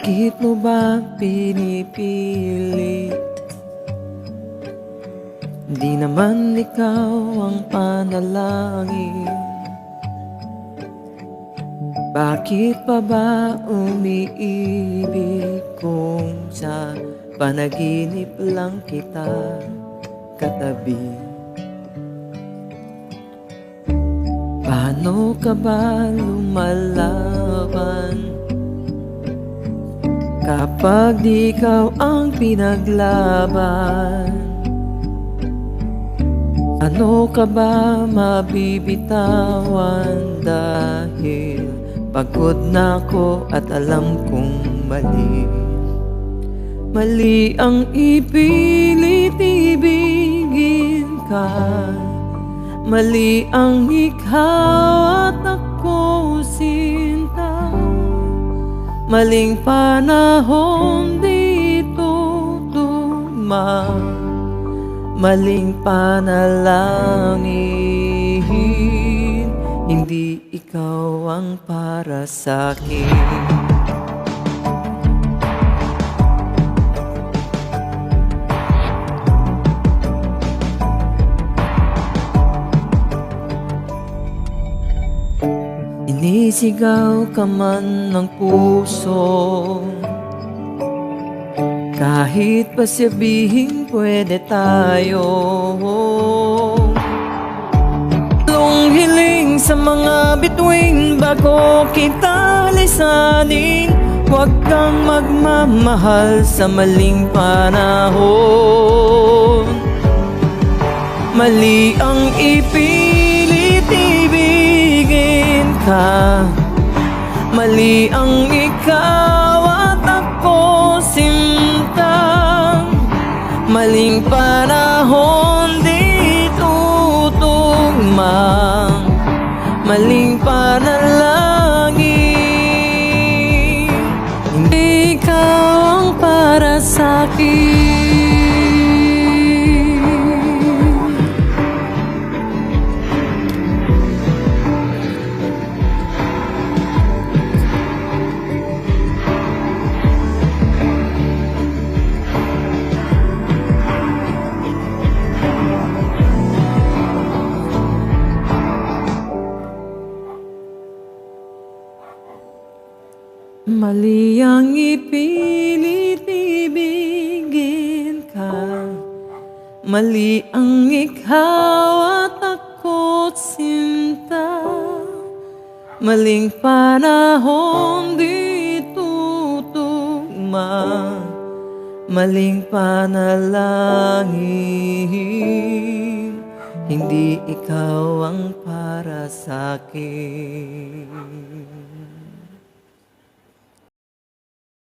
Bakit mo ba pinipilit? Di naman ikaw ang panalangin. Bakit pa ba umiibig kung sa panaginip lang kita katabi? Paano ka ba lumalaban kapag di ikaw ang pinaglaban? Ano ka ba mabibitawan dahil pagod na ako at alam kong mali? Mali ang ipilit ibigin ka, mali ang ikaw at ako sinta. Maling panahon dito tugma, maling panalangin. Hindi ikaw ang para sa'kin. Inisigaw ka man ng puso, kahit pa sabihin pwede tayo. Long hiling sa mga bituin bago kita lisanin. Huwag kang magmamahal sa maling panahon. Mali ang ipilit ibigin ka, mali ang ikaw at ako sinta. Maling panahon di tutugma, maling panalangin. Hindi ikaw ang para sa'kin. Mali ang ipilit ibigin ka, mali ang ikaw at ako sinta. Maling panahon di tutugma, maling panalangin. Hindi ikaw ang para sa'kin.